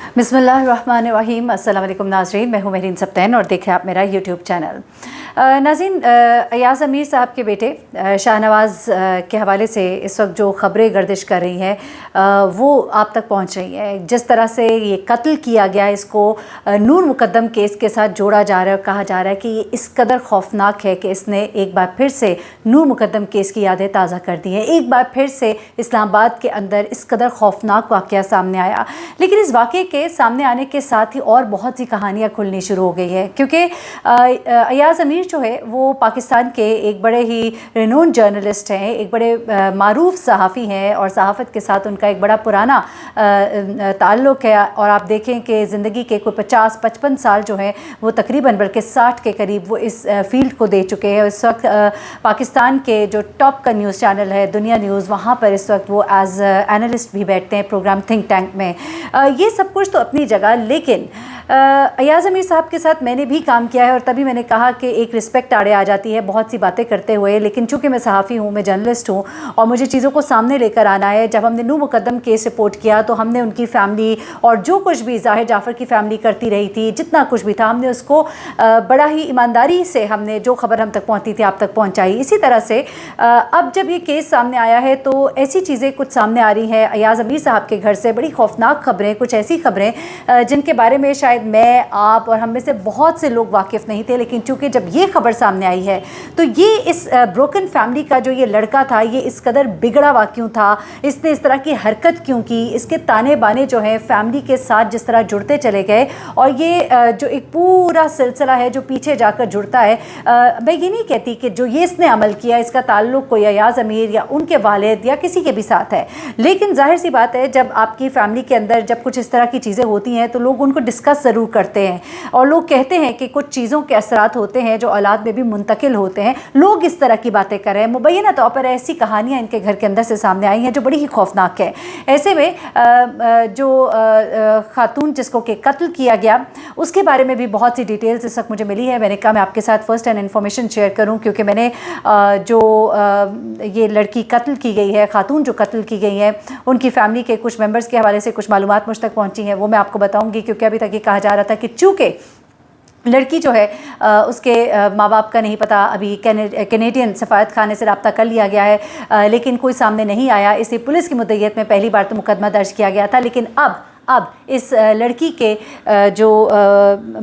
बिस्मिल्लाहिर्रहमानिर्रहीम। अस्सलाम वालेकुम नाज़रीन, मैं हूँ महरीन सब्तैन और देखें आप मेरा यूट्यूब चैनल। नाज़रीन, अयाज़ अमीर साहब के बेटे शाहनवाज़ के हवाले से इस वक्त जो ख़बरें गर्दिश कर रही हैं वो आप तक पहुँच रही हैं। जिस तरह से ये कत्ल किया गया, इसको नूर मुकद्दम केस के साथ जोड़ा जा रहा है, कहा जा रहा है कि ये इस कदर खौफनाक है कि इसने एक बार फिर से नूर मुकद्दम केस की यादें ताज़ा कर दी हैं। एक बार फिर से इस्लामाबाद के अंदर इस कदर खौफनाक वाक़या सामने आया, लेकिन इस वाक़े के सामने आने के साथ ही और बहुत सी कहानियाँ खुलनी शुरू हो गई है, क्योंकि अयाज़ अमीर जो है वो पाकिस्तान के एक बड़े ही रिनोन जर्नलिस्ट हैं, एक बड़े मारूफ सहाफ़ी हैं और सहाफ़त के साथ उनका एक बड़ा पुराना ताल्लुक़ है। और आप देखें कि ज़िंदगी के कोई 50-55 साल जो हैं वो तकरीबन बल्कि 60 के करीब वो इस फ़ील्ड को दे चुके हैं। इस वक्त पाकिस्तान के जो टॉप का न्यूज़ चैनल है दुनिया न्यूज़, वहाँ पर इस वक्त वो एज़ एनालिस्ट भी बैठते हैं प्रोग्राम थिंक टैंक में। ये सब कुछ तो अपनी जगह, लेकिन अयाज़ अमीर साहब के साथ मैंने भी काम किया है और तभी मैंने कहा कि एक रिस्पेक्ट आड़े आ जाती है बहुत सी बातें करते हुए। लेकिन चूँकि मैं सहाफ़ी हूँ, मैं जर्नलिस्ट हूँ और मुझे चीज़ों को सामने लेकर आना है। जब हमने नूर मुकद्दम केस रिपोर्ट किया तो हमने उनकी फ़ैमिली और जो कुछ भी ज़ाहिर जाफ़र की फ़ैमिली करती रही थी, जितना कुछ भी था, हमने उसको बड़ा ही ईमानदारी से हमने जो खबर हम तक पहुँचती थी आप तक पहुँचाई। इसी तरह से अब जब ये केस सामने आया है तो ऐसी चीज़ें कुछ सामने आ रही हैं अयाज़ अमीर साहब के घर से, बड़ी खौफनाक खबरें, कुछ ऐसी खबरें जिनके बारे में शायद मैं, आप और हम में से बहुत से लोग वाकिफ़ नहीं थे। लेकिन चूँकि जब ये खबर सामने आई है तो ये इस ब्रोकन फैमिली का जो ये लड़का था, ये इस कदर बिगड़ा हुआ क्यों था, इसने इस तरह की हरकत क्यों की, इसके ताने बाने जो हैं फैमिली के साथ जिस तरह जुड़ते चले गए, और ये जो एक पूरा सिलसिला है जो पीछे जाकर जुड़ता है। मैं ये नहीं कहती कि जो ये इसने अमल किया इसका ताल्लुक़ कोई अयाज़ अमीर या उनके वालिद या किसी के भी साथ है, लेकिन जाहिर सी बात है जब आपकी फ़ैमिली के अंदर जब कुछ इस तरह की चीज़ें होती हैं तो लोग उनको डिस्कस ज़रूर करते हैं और लोग कहते हैं कि कुछ चीज़ों के असरात होते हैं जो औलाद में भी मुंतकिल होते हैं। लोग इस तरह की बातें कर रहे हैं, मुबैना तौर पर ऐसी कहानियाँ इनके घर के अंदर से सामने आई हैं जो बड़ी ही खौफनाक है। ऐसे में जो खातून जिसको कि कत्ल किया गया उसके बारे में भी बहुत सी डिटेल्स इस वक्त मुझे मिली है। मैंने कहा मैं आपके साथ फ़र्स्ट हैंड इन्फॉर्मेशन शेयर करूं, क्योंकि मैंने जो ये लड़की कत्ल की गई है, खातून जो कत्ल की गई है, उनकी फ़ैमिली के कुछ मेंबर्स के हवाले से कुछ मालूमात मुझ तक पहुंची हैं, वो मैं आपको बताऊंगी। क्योंकि अभी तक ये कहा जा रहा था कि चूँकि लड़की जो है उसके माँ बाप का नहीं पता, अभी कैनेडियन सफ़ारत खाने से रब्ता कर लिया गया है, लेकिन कोई सामने नहीं आया। इसे पुलिस की मुद्दइयत में पहली बार तो मुकदमा दर्ज किया गया था, लेकिन अब इस लड़की के जो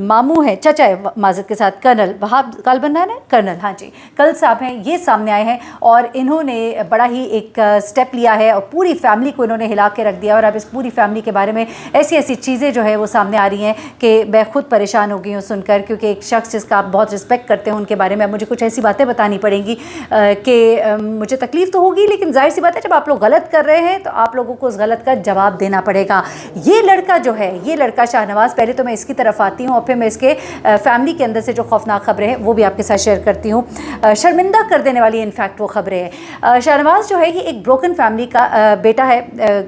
मामू हैं, चचा है माज़रत के साथ, कर्नल वहाब कालबन है ना, कर्नल, हाँ जी, कर्नल साहब हैं, ये सामने आए हैं और इन्होंने बड़ा ही एक स्टेप लिया है और पूरी फैमिली को इन्होंने हिला के रख दिया। और अब इस पूरी फैमिली के बारे में ऐसी ऐसी चीज़ें जो है वो सामने आ रही हैं कि मैं खुद परेशान हो गई हूँ सुनकर, क्योंकि एक शख्स जिसका आप बहुत रिस्पेक्ट करते हैं उनके बारे में मुझे कुछ ऐसी बातें बतानी पड़ेंगी कि मुझे तकलीफ़ तो होगी, लेकिन जाहिर सी बात है जब आप लोग गलत कर रहे हैं तो आप लोगों को उस गलत का जवाब देना पड़ेगा। ये लड़का जो है, ये लड़का शाहनवाज़, पहले तो मैं इसकी तरफ आती हूँ और फिर मैं इसके फैमिली के अंदर से जो खौफनाक खबरें हैं वो भी आपके साथ शेयर करती हूँ। शर्मिंदा कर देने वाली इनफैक्ट वो खबरें हैं। शाहनवाज़ जो है ये एक ब्रोकन फैमिली का बेटा है,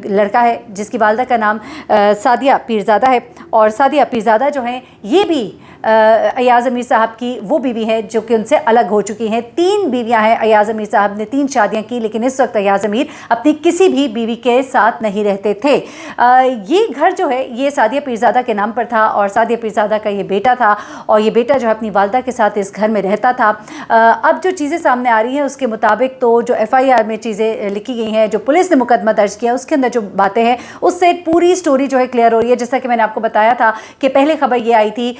लड़का है, जिसकी वालदा का नाम सादिया पीरज़ादा है। और सादिया पीरज़ादा जो हैं ये भी अयाज़ अमीर साहब की वो बीवी है जो कि उनसे अलग हो चुकी हैं। 3 बीवियां हैं अयाज़ अमीर साहब ने, 3 शादियां की, लेकिन इस वक्त अयाज़ अमीर अपनी किसी भी बीवी के साथ नहीं रहते थे। ये घर जो है ये सादिया पीरज़ादा के नाम पर था और सादिया पीरज़ादा का ये बेटा था और ये बेटा जो है अपनी वालदा के साथ इस घर में रहता था। अब जो चीज़ें सामने आ रही हैं उसके मुताबिक तो जो FIR में चीज़ें लिखी गई हैं, जो पुलिस ने मुकदमा दर्ज किया उसके अंदर जो बातें हैं उससे पूरी स्टोरी जो है क्लियर हो रही है। जैसा कि मैंने आपको बताया था कि पहले खबर ये आई थी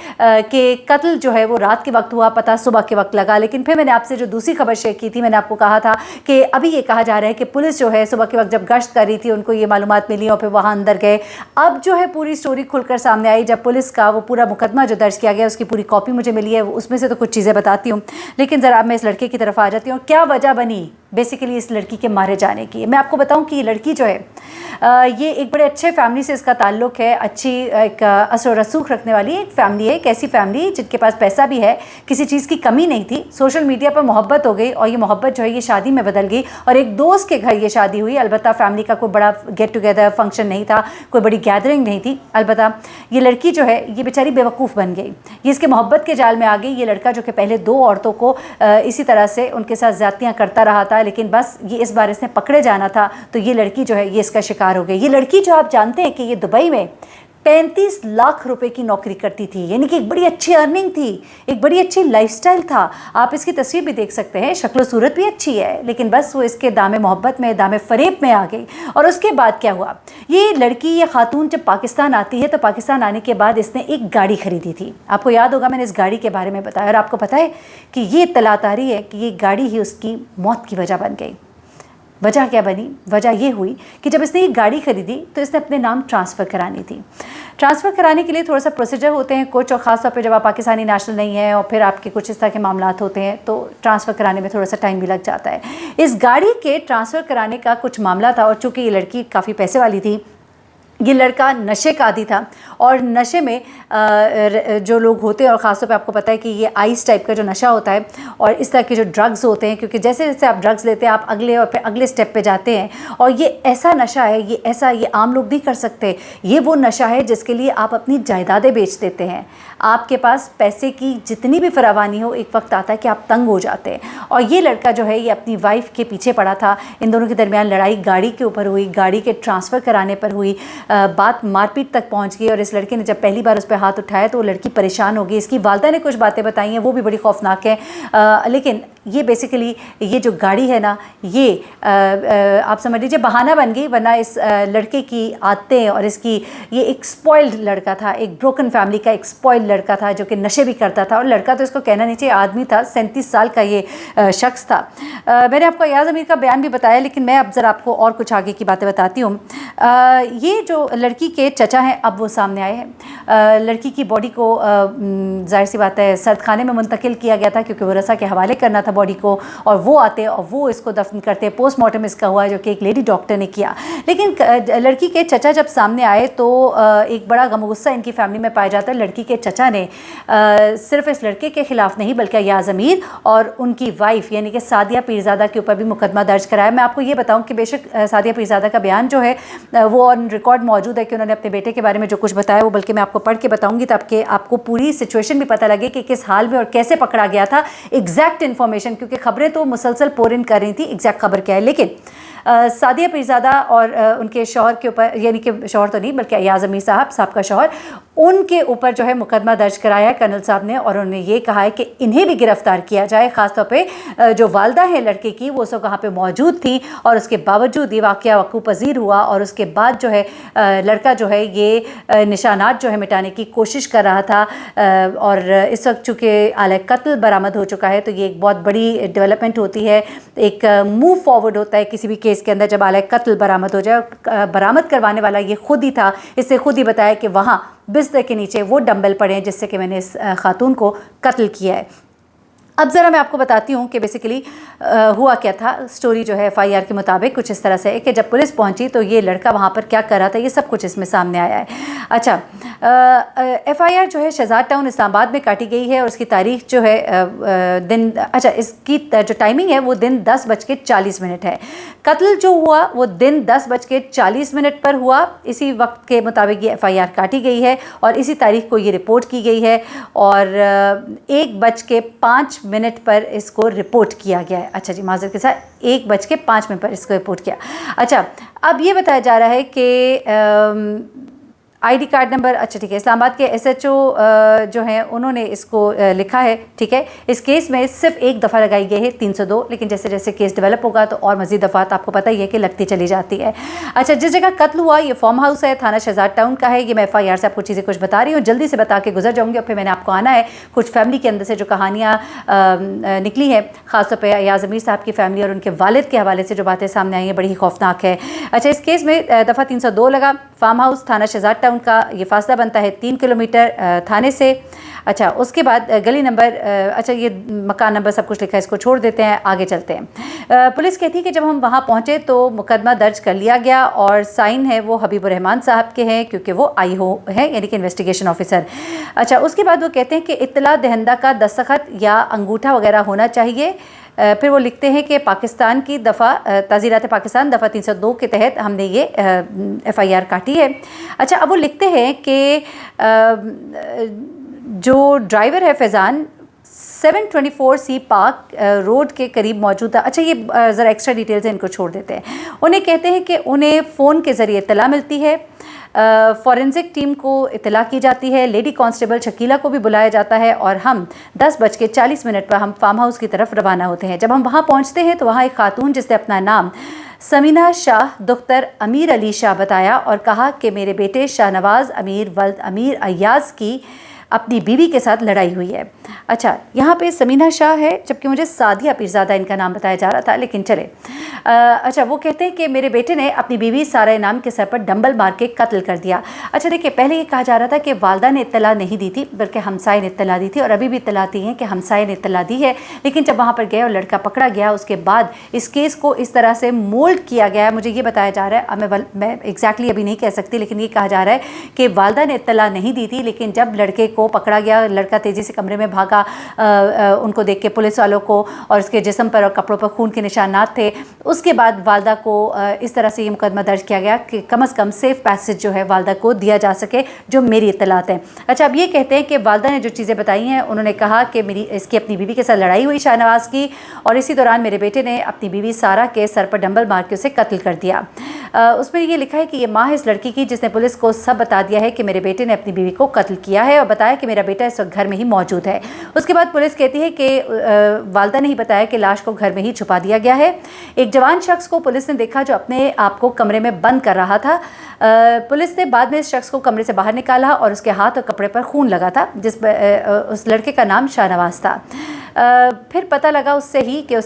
कि कत्ल जो है वो रात के वक्त हुआ, पता सुबह के वक्त लगा। लेकिन फिर मैंने आपसे जो दूसरी खबर शेयर की थी, मैंने आपको कहा था कि अभी ये कहा जा रहा है कि पुलिस जो है सुबह के वक्त जब गश्त कर रही थी उनको ये मालूमात मिली और फिर वहाँ अंदर गए। अब जो है पूरी स्टोरी खुलकर सामने आई जब पुलिस का वो पूरा मुकदमा जो दर्ज किया गया उसकी पूरी कॉपी मुझे मिली है। उसमें से तो कुछ चीज़ें बताती हूँ, लेकिन ज़रा मैं इस लड़के की तरफ आ जाती हूँ। क्या वजह बनी बेसिकली इस लड़की के मारे जाने की? मैं आपको बताऊं कि ये लड़की जो है ये एक बड़े अच्छे फैमिली से इसका ताल्लुक़ है, अच्छी एक असर रसूख रखने वाली एक फैमिली है। एक ऐसी फैमिली जिनके पास पैसा भी है, किसी चीज़ की कमी नहीं थी। सोशल मीडिया पर मोहब्बत हो गई और ये मोहब्बत जो है ये शादी में बदल गई और एक दोस्त के घर ये शादी हुई। अलबत्ता फैमिली का कोई बड़ा गेट टुगेदर फंक्शन नहीं था, कोई बड़ी गैदरिंग नहीं थी। अलबत्ता ये लड़की जो है ये बेचारी बेवकूफ़ बन गई, ये इसके मोहब्बत के जाल में आ गई। ये लड़का जो कि पहले 2 औरतों को इसी तरह से उनके साथ ज़्यादतियाँ करता रहा था, लेकिन बस ये इस बार इसने पकड़े जाना था तो ये लड़की जो है ये इसका शिकार हो गई। ये लड़की जो आप जानते हैं कि ये दुबई में 35 लाख रुपए की नौकरी करती थी, यानी कि एक बड़ी अच्छी अर्निंग थी, एक बड़ी अच्छी लाइफस्टाइल था। आप इसकी तस्वीर भी देख सकते हैं, शक्ल सूरत भी अच्छी है, लेकिन बस वो इसके दामे मोहब्बत में, दामे फरेब में आ गई। और उसके बाद क्या हुआ, ये लड़की, ये खातून जब पाकिस्तान आती है तो पाकिस्तान आने के बाद इसने एक गाड़ी खरीदी थी। आपको याद होगा मैंने इस गाड़ी के बारे में बताया, और आपको पता है कि ये इत्तलात आ रही है कि ये गाड़ी ही उसकी मौत की वजह बन गई। वजह क्या बनी? वजह ये हुई कि जब इसने ये गाड़ी खरीदी तो इसने अपने नाम ट्रांसफ़र करानी थी। ट्रांसफ़र कराने के लिए थोड़ा सा प्रोसीजर होते हैं कुछ, और ख़ास तौर पे जब आप पाकिस्तानी नेशनल नहीं है और फिर आपके कुछ इस तरह के मामलात होते हैं तो ट्रांसफ़र कराने में थोड़ा सा टाइम भी लग जाता है। इस गाड़ी के ट्रांसफ़र कराने का कुछ मामला था, और चूँकि ये लड़की काफ़ी पैसे वाली थी, ये लड़का नशे का आदी था, और नशे में जो लोग होते हैं, और ख़ासतौर पे आपको पता है कि ये आइस टाइप का जो नशा होता है और इस तरह के जो ड्रग्स होते हैं, क्योंकि जैसे जैसे आप ड्रग्स लेते हैं आप अगले और फिर अगले स्टेप पे जाते हैं, और ये ऐसा नशा है, ये आम लोग नहीं कर सकते। ये वो नशा है जिसके लिए आप अपनी जायदादें बेच देते हैं। आपके पास पैसे की जितनी भी फरावानी हो, एक वक्त आता है कि आप तंग हो जाते हैं। और ये लड़का जो है ये अपनी वाइफ के पीछे पड़ा था। इन दोनों के दरमियान लड़ाई गाड़ी के ऊपर हुई, गाड़ी के ट्रांसफ़र कराने पर हुई, बात मारपीट तक पहुंच गई। और इस लड़के ने जब पहली बार उस पर हाथ उठाया तो वो लड़की परेशान हो गई। इसकी वालदा ने कुछ बातें बताई हैं, वो भी बड़ी खौफनाक हैं, लेकिन ये बेसिकली ये जो गाड़ी है ना, ये आप समझ लीजिए बहाना बन गई, वरना इस लड़के की आदतें और इसकी, ये एक स्पॉइल्ड लड़का था, एक ब्रोकन फैमिली का एक स्पॉइल्ड लड़का था जो कि नशे भी करता था। और लड़का तो इसको कहना नहीं चाहिए, आदमी था, 37 साल का ये शख्स था। मैंने आपको अयाज़ अमीर का बयान भी बताया, लेकिन मैं अब ज़रा आपको और कुछ आगे की बातें बताती हूँ। ये जो लड़की के चचा हैं अब वो सामने आए हैं। लड़की की बॉडी को जाहिर सी बात है सर्द खाने में मुंतकिल किया गया था, क्योंकि वो रसा के हवाले करना था बॉडी को, और वो आते और वो इसको दफन करते। पोस्टमार्टम इसका हुआ जो कि एक लेडी डॉक्टर ने किया। लेकिन लड़की के चचा जब सामने आए तो एक बड़ा गम गुस्सा इनकी फैमिली में पाया जाता है। लड़की के चचा ने सिर्फ इस लड़के के ख़िलाफ़ नहीं बल्कि अयाज़ अमीर और उनकी वाइफ यानी कि सादिया पीरज़ादा के ऊपर भी मुकदमा दर्ज कराया। मैं आपको ये बताऊँ कि बेशक सादिया पीरज़ादा का बयान जो है वो ऑन रिकॉर्ड मौजूद है कि उन्होंने अपने बेटे के बारे में जो कुछ बताया वो बल्कि मैं आपको पढ़ के बताऊंगी ताकि आपको पूरी सिचुएशन भी पता लगे कि किस हाल में और कैसे पकड़ा गया था। एग्जैक्ट इन्फॉर्मेशन, क्योंकि खबरें तो मुसलसल पोर इन कर रही थी, एग्जैक्ट खबर क्या है। लेकिन सादिया पीरज़ादा और उनके शौहर के ऊपर, यानी कि शौहर तो नहीं बल्कि अयाज़ अमीर साहब का शौहर, उनके ऊपर जो है मुकदमा दर्ज कराया है कर्नल साहब ने। और उन्होंने ये कहा है कि इन्हें भी गिरफ्तार किया जाए। ख़ासतौर पे जो वालदा है लड़के की, वो सब वहाँ पे मौजूद थी, और उसके बावजूद ये वाक़या वक़ूफ़ पज़ीर हुआ। और उसके बाद जो है लड़का जो है ये निशानात जो है मिटाने की कोशिश कर रहा था, और इस वक्त चूँकि आले कत्ल बरामद हो चुका है तो ये एक बहुत बड़ी डेवलपमेंट होती है, एक मूव फॉरवर्ड होता है किसी भी केस के अंदर जब आले कत्ल बरामद हो जाए। बरामद करवाने वाला ये खुद ही था, इससे खुद ही बताया कि वहाँ बिस्तर के नीचे वो डंबल पड़े हैं जिससे कि मैंने इस खातून को कत्ल किया है। अब ज़रा मैं आपको बताती हूँ कि बेसिकली हुआ क्या था। स्टोरी जो है FIR के मुताबिक कुछ इस तरह से है कि जब पुलिस पहुँची तो ये लड़का वहाँ पर क्या कर रहा था, ये सब कुछ इसमें सामने आया है। अच्छा, FIR जो है शहजाद टाउन इस्लामाबाद में काटी गई है, और उसकी तारीख जो है इसकी जो टाइमिंग है वो दिन 10:40 है। कत्ल जो हुआ वो दिन 10:40 पर हुआ। इसी वक्त के मुताबिक ये FIR काटी गई है और इसी तारीख को ये रिपोर्ट की गई है, और 1:05 पर इसको रिपोर्ट किया गया है। अच्छा जी, माज़रत के साथ 1:05 पर इसको रिपोर्ट किया। अच्छा, अब ये बताया जा रहा है कि ID कार्ड नंबर, अच्छा ठीक है, इस्लामाबाद के SHO जो हैं उन्होंने इसको लिखा है, ठीक है। इस केस में सिर्फ एक दफ़ा लगाई गई है 302, लेकिन जैसे जैसे केस डेवलप होगा तो और मज़ीद दफ़ात आपको पता ही है कि लगती चली जाती है। अच्छा, जिस जगह कत्ल हुआ ये फार्म हाउस है, थाना शहजाद टाउन का है। ये मैं FIR से आपको चीज़ें कुछ बता रही हूँ, जल्दी से बता के गुजर जाऊँगी, और फिर मैंने आपको आना है कुछ फैमिली के अंदर से जो कहानियाँ निकली हैं, ख़ासतौर पर अयाज़ अमीर साहब की फैमिली और उनके वालिद के हवाले से जो बातें सामने आई हैं बड़ी ही खौफनाक है। अच्छा, इस केस में दफ़ा 302 लगा। फार्म हाउस थाना शहजाद टाउन का ये फासला बनता है 3 किलोमीटर थाने से। अच्छा, उसके बाद गली नंबर, अच्छा ये मकान नंबर सब कुछ लिखा है, इसको छोड़ देते हैं, आगे चलते हैं। पुलिस कहती है कि जब हम वहाँ पहुँचे तो मुकदमा दर्ज कर लिया गया, और साइन है वो हबीबुर रहमान साहब के हैं क्योंकि वो IO हैं, यानी कि इन्वेस्टिगेशन ऑफिसर। अच्छा, उसके बाद वो कहते हैं कि इत्तला दहिंदा का दस्तखत या अंगूठा वगैरह होना चाहिए। फिर वो लिखते हैं कि पाकिस्तान की दफ़ा ताज़ीरात पाकिस्तान दफ़ा 302 के तहत हमने ये FIR काटी है। अच्छा, अब वो लिखते हैं कि जो ड्राइवर है फैज़ान 724C पार्क रोड के करीब मौजूद। अच्छा, ये ज़रा एक्स्ट्रा डिटेल्स इनको छोड़ देते हैं। उन्हें कहते हैं कि उन्हें फ़ोन के ज़रिए इत्तला मिलती है, फॉरेंसिक टीम को इत्तला की जाती है, लेडी कांस्टेबल शकीला को भी बुलाया जाता है और हम 10:40 पर हम फार्म हाउस की तरफ रवाना होते हैं। जब हम वहाँ पहुँचते हैं तो वहाँ एक खातून जिसने अपना नाम समीना शाह दुख्तर अमीर अली शाह बताया और कहा कि मेरे बेटे शाहनवाज़ अमीर वल्द अमीर अय्याज़ की अपनी बीवी के साथ लड़ाई हुई है। अच्छा, यहाँ पे समीना शाह है, जबकि मुझे सादिया पीरज़ादा इनका नाम बताया जा रहा था, लेकिन चले। अच्छा, वो कहते हैं कि मेरे बेटे ने अपनी बीवी सारा इनाम के सर पर डंबल मार के कत्ल कर दिया। अच्छा देखिए, पहले ये कहा जा रहा था कि वालदा ने इत्तला नहीं दी थी, बल्कि हमसाये ने इत्तला दी थी, और अभी भी इत्तला दी है कि हमसाये ने इत्तला दी है। लेकिन जब वहाँ पर गए और लड़का पकड़ा गया, उसके बाद इस केस को इस तरह से मोल्ड किया गया है। मुझे ये बताया जा रहा है, मैं एग्जैक्टली अभी नहीं कह सकती, लेकिन ये कहा जा रहा है कि वालदा ने इत्तला नहीं दी थी, लेकिन जब लड़के को पकड़ा गया, लड़का तेज़ी से कमरे में भागा, उनको देख के पुलिस वालों को, और उसके जिस्म पर और कपड़ों पर खून के निशानात थे। उसके बाद वालदा को इस तरह से ये मुकदमा दर्ज किया गया कि कम से कम सेफ पैसेज जो है वालदा को दिया जा सके, जो मेरी इत्तलात है। अच्छा, अब ये कहते हैं कि वालदा ने जो चीज़ें बताई हैं, उन्होंने कहा कि इसकी अपनी बीवी के साथ लड़ाई हुई शाहनवाज़ की, और इसी दौरान मेरे बेटे ने अपनी बीवी सारा के सर पर डंबल मार के उसे कत्ल कर दिया। उसमें ये लिखा है कि ये माँ है इस लड़की की जिसने पुलिस को सब बता दिया है कि मेरे बेटे ने अपनी बीवी को कत्ल किया है, और बताया कि मेरा बेटा इस वक्त घर में ही मौजूद है। उसके बाद पुलिस कहती है कि वालदा ने ही बताया कि लाश को घर में ही छुपा दिया गया है। एक जवान शख्स को पुलिस ने देखा जो अपने आप को कमरे में बंद कर रहा था। पुलिस ने बाद में इस शख्स को कमरे से बाहर निकाला और उसके हाथ और कपड़े पर खून लगा था, जिस पर उस लड़के का नाम शाहनवाज़ था। फिर पता लगा उससे ही कि